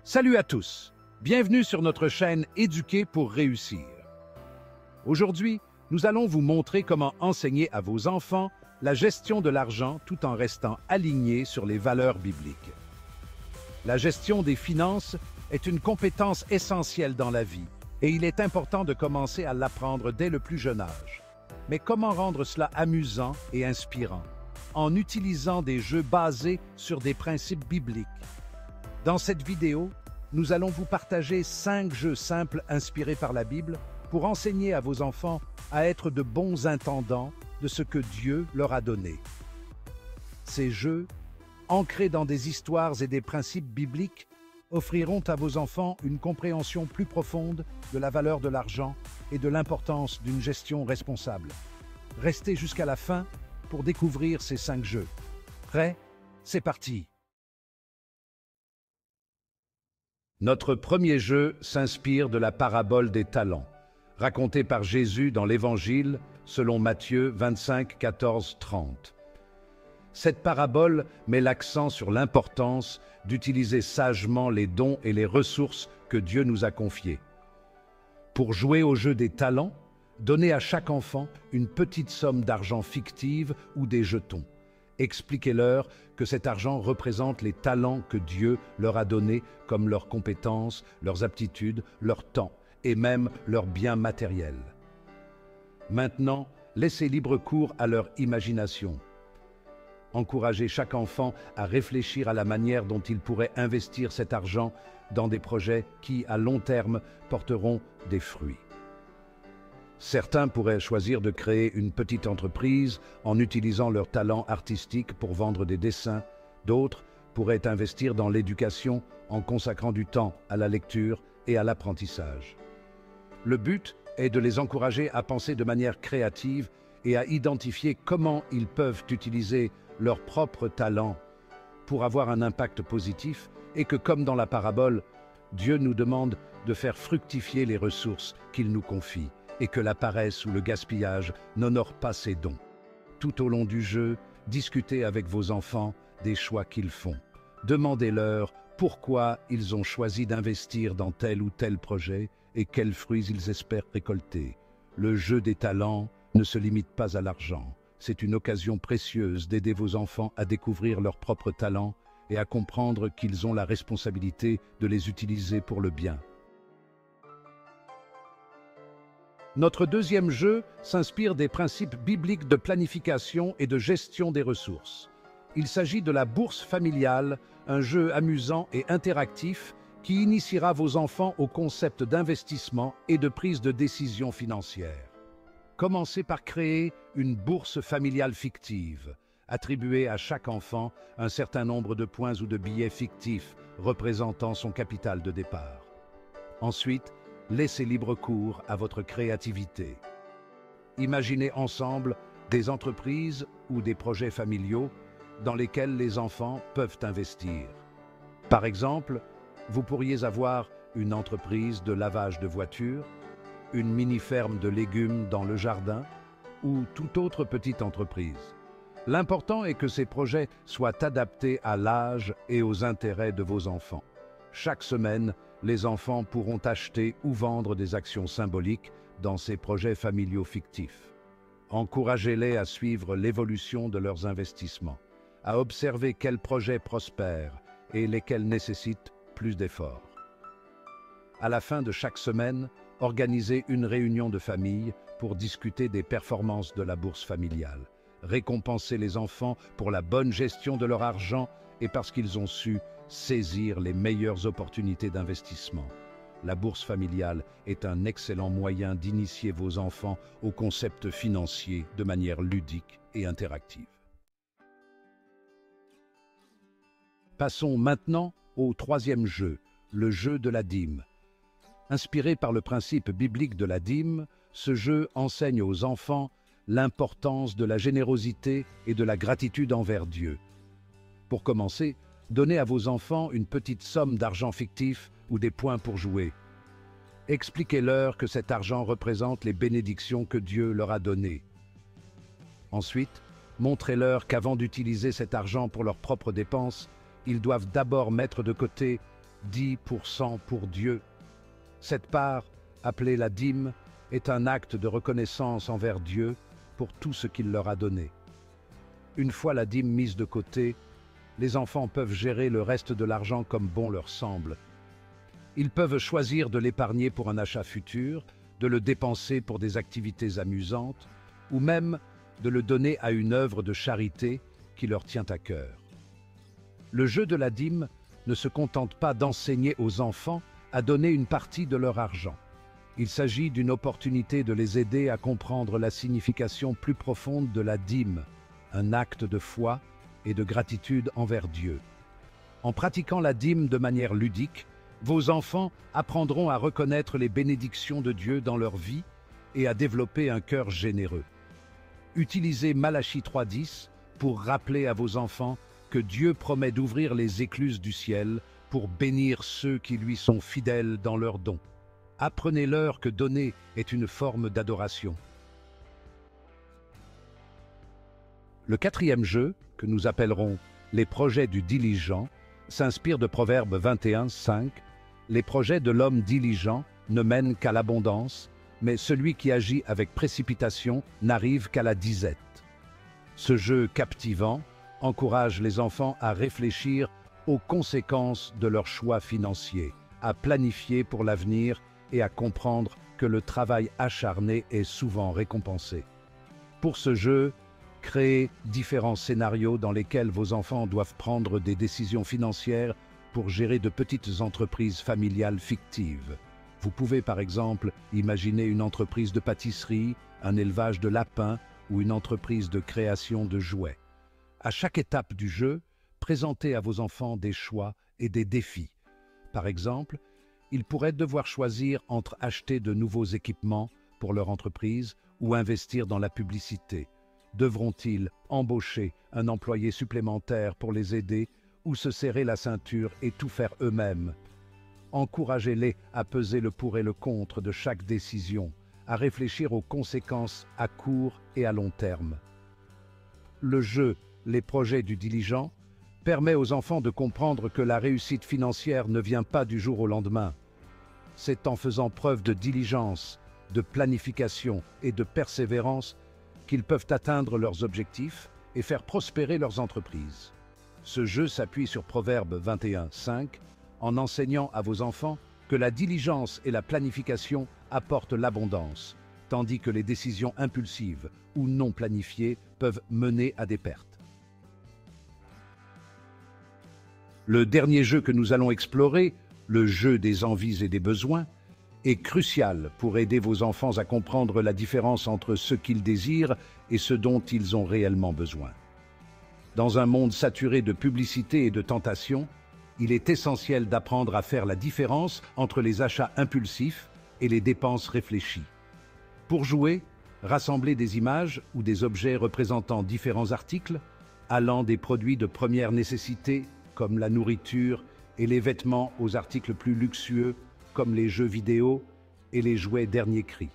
Salut à tous, bienvenue sur notre chaîne Éduquer pour réussir. Aujourd'hui, nous allons vous montrer comment enseigner à vos enfants la gestion de l'argent tout en restant alignés sur les valeurs bibliques. La gestion des finances est une compétence essentielle dans la vie et il est important de commencer à l'apprendre dès le plus jeune âge. Mais comment rendre cela amusant et inspirant? En utilisant des jeux basés sur des principes bibliques. Dans cette vidéo, nous allons vous partager 5 jeux simples inspirés par la Bible pour enseigner à vos enfants à être de bons intendants de ce que Dieu leur a donné. Ces jeux, ancrés dans des histoires et des principes bibliques, offriront à vos enfants une compréhension plus profonde de la valeur de l'argent et de l'importance d'une gestion responsable. Restez jusqu'à la fin pour découvrir ces 5 jeux. Prêts? C'est parti! Notre premier jeu s'inspire de la parabole des talents, racontée par Jésus dans l'Évangile selon Matthieu 25, 14, 30. Cette parabole met l'accent sur l'importance d'utiliser sagement les dons et les ressources que Dieu nous a confiés. Pour jouer au jeu des talents, donnez à chaque enfant une petite somme d'argent fictive ou des jetons. Expliquez-leur que cet argent représente les talents que Dieu leur a donnés, comme leurs compétences, leurs aptitudes, leur temps et même leurs biens matériels. Maintenant, laissez libre cours à leur imagination. Encouragez chaque enfant à réfléchir à la manière dont il pourrait investir cet argent dans des projets qui, à long terme, porteront des fruits. Certains pourraient choisir de créer une petite entreprise en utilisant leur talent artistique pour vendre des dessins. D'autres pourraient investir dans l'éducation en consacrant du temps à la lecture et à l'apprentissage. Le but est de les encourager à penser de manière créative et à identifier comment ils peuvent utiliser leurs propres talents pour avoir un impact positif et que, comme dans la parabole, Dieu nous demande de faire fructifier les ressources qu'il nous confie et que la paresse ou le gaspillage n'honorent pas ses dons. Tout au long du jeu, discutez avec vos enfants des choix qu'ils font. Demandez-leur pourquoi ils ont choisi d'investir dans tel ou tel projet et quels fruits ils espèrent récolter. Le jeu des talents ne se limite pas à l'argent. C'est une occasion précieuse d'aider vos enfants à découvrir leurs propres talents et à comprendre qu'ils ont la responsabilité de les utiliser pour le bien. Notre deuxième jeu s'inspire des principes bibliques de planification et de gestion des ressources. Il s'agit de la bourse familiale, un jeu amusant et interactif qui initiera vos enfants au concept d'investissement et de prise de décision financière. Commencez par créer une bourse familiale fictive. Attribuez à chaque enfant un certain nombre de points ou de billets fictifs représentant son capital de départ. Ensuite, laissez libre cours à votre créativité. Imaginez ensemble des entreprises ou des projets familiaux dans lesquels les enfants peuvent investir. Par exemple, vous pourriez avoir une entreprise de lavage de voitures, une mini-ferme de légumes dans le jardin ou toute autre petite entreprise. L'important est que ces projets soient adaptés à l'âge et aux intérêts de vos enfants. Chaque semaine, les enfants pourront acheter ou vendre des actions symboliques dans ces projets familiaux fictifs. Encouragez-les à suivre l'évolution de leurs investissements, à observer quels projets prospèrent et lesquels nécessitent plus d'efforts. À la fin de chaque semaine, organisez une réunion de famille pour discuter des performances de la bourse familiale. Récompensez les enfants pour la bonne gestion de leur argent et parce qu'ils ont su saisir les meilleures opportunités d'investissement. La bourse familiale est un excellent moyen d'initier vos enfants aux concepts financiers de manière ludique et interactive. Passons maintenant au troisième jeu, le jeu de la dîme. Inspiré par le principe biblique de la dîme, ce jeu enseigne aux enfants l'importance de la générosité et de la gratitude envers Dieu. Pour commencer, donnez à vos enfants une petite somme d'argent fictif ou des points pour jouer. Expliquez-leur que cet argent représente les bénédictions que Dieu leur a données. Ensuite, montrez-leur qu'avant d'utiliser cet argent pour leurs propres dépenses, ils doivent d'abord mettre de côté 10% pour Dieu. Cette part, appelée la dîme, est un acte de reconnaissance envers Dieu pour tout ce qu'il leur a donné. Une fois la dîme mise de côté, les enfants peuvent gérer le reste de l'argent comme bon leur semble. Ils peuvent choisir de l'épargner pour un achat futur, de le dépenser pour des activités amusantes, ou même de le donner à une œuvre de charité qui leur tient à cœur. Le jeu de la dîme ne se contente pas d'enseigner aux enfants à donner une partie de leur argent. Il s'agit d'une opportunité de les aider à comprendre la signification plus profonde de la dîme, un acte de foi et de gratitude envers Dieu. En pratiquant la dîme de manière ludique, vos enfants apprendront à reconnaître les bénédictions de Dieu dans leur vie et à développer un cœur généreux. Utilisez Malachie 3.10 pour rappeler à vos enfants que Dieu promet d'ouvrir les écluses du ciel pour bénir ceux qui lui sont fidèles dans leurs dons. Apprenez-leur que donner est une forme d'adoration. Le quatrième jeu, que nous appellerons les projets du diligent, s'inspire de Proverbe 21.5. Les projets de l'homme diligent ne mènent qu'à l'abondance, mais celui qui agit avec précipitation n'arrive qu'à la disette. Ce jeu captivant encourage les enfants à réfléchir aux conséquences de leurs choix financiers, à planifier pour l'avenir et à comprendre que le travail acharné est souvent récompensé. Pour ce jeu, créez différents scénarios dans lesquels vos enfants doivent prendre des décisions financières pour gérer de petites entreprises familiales fictives. Vous pouvez par exemple imaginer une entreprise de pâtisserie, un élevage de lapins ou une entreprise de création de jouets. À chaque étape du jeu, présentez à vos enfants des choix et des défis. Par exemple, ils pourraient devoir choisir entre acheter de nouveaux équipements pour leur entreprise ou investir dans la publicité. Devront-ils embaucher un employé supplémentaire pour les aider ou se serrer la ceinture et tout faire eux-mêmes? Encouragez-les à peser le pour et le contre de chaque décision, à réfléchir aux conséquences à court et à long terme. Le jeu Les projets du diligent permet aux enfants de comprendre que la réussite financière ne vient pas du jour au lendemain. C'est en faisant preuve de diligence, de planification et de persévérance qu'ils peuvent atteindre leurs objectifs et faire prospérer leurs entreprises. Ce jeu s'appuie sur Proverbe 21.5 en enseignant à vos enfants que la diligence et la planification apportent l'abondance, tandis que les décisions impulsives ou non planifiées peuvent mener à des pertes. Le dernier jeu que nous allons explorer, le jeu des envies et des besoins, est crucial pour aider vos enfants à comprendre la différence entre ce qu'ils désirent et ce dont ils ont réellement besoin. Dans un monde saturé de publicité et de tentations, il est essentiel d'apprendre à faire la différence entre les achats impulsifs et les dépenses réfléchies. Pour jouer, rassemblez des images ou des objets représentant différents articles, allant des produits de première nécessité, comme la nourriture, et les vêtements aux articles plus luxueux, comme les jeux vidéo et les jouets dernier cri.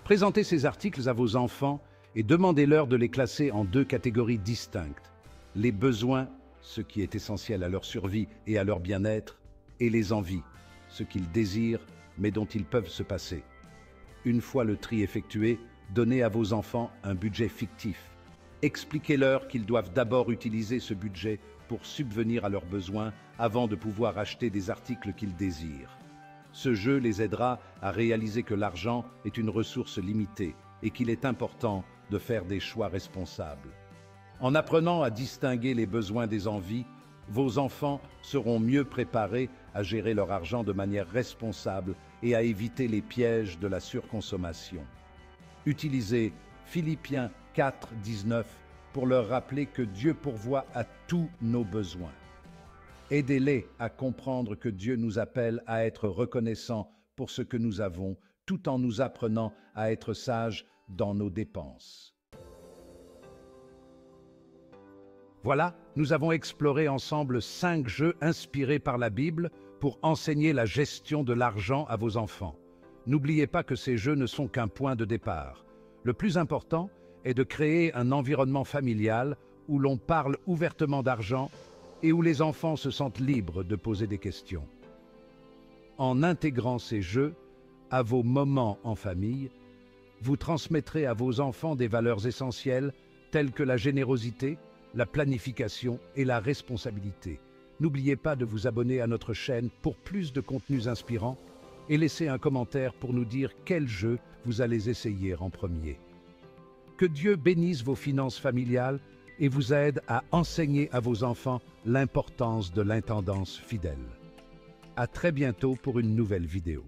Présentez ces articles à vos enfants et demandez-leur de les classer en deux catégories distinctes. Les besoins, ce qui est essentiel à leur survie et à leur bien-être, et les envies, ce qu'ils désirent mais dont ils peuvent se passer. Une fois le tri effectué, donnez à vos enfants un budget fictif. Expliquez-leur qu'ils doivent d'abord utiliser ce budget pour subvenir à leurs besoins avant de pouvoir acheter des articles qu'ils désirent. Ce jeu les aidera à réaliser que l'argent est une ressource limitée et qu'il est important de faire des choix responsables. En apprenant à distinguer les besoins des envies, vos enfants seront mieux préparés à gérer leur argent de manière responsable et à éviter les pièges de la surconsommation. Utilisez Philippiens 4.19 pour leur rappeler que Dieu pourvoit à tous nos besoins. Aidez-les à comprendre que Dieu nous appelle à être reconnaissants pour ce que nous avons, tout en nous apprenant à être sages dans nos dépenses. Voilà, nous avons exploré ensemble 5 jeux inspirés par la Bible pour enseigner la gestion de l'argent à vos enfants. N'oubliez pas que ces jeux ne sont qu'un point de départ. Le plus important est de créer un environnement familial où l'on parle ouvertement d'argent et où les enfants se sentent libres de poser des questions. En intégrant ces jeux à vos moments en famille, vous transmettrez à vos enfants des valeurs essentielles telles que la générosité, la planification et la responsabilité. N'oubliez pas de vous abonner à notre chaîne pour plus de contenus inspirants et laissez un commentaire pour nous dire quel jeu vous allez essayer en premier. Que Dieu bénisse vos finances familiales et vous aide à enseigner à vos enfants l'importance de l'intendance fidèle. À très bientôt pour une nouvelle vidéo.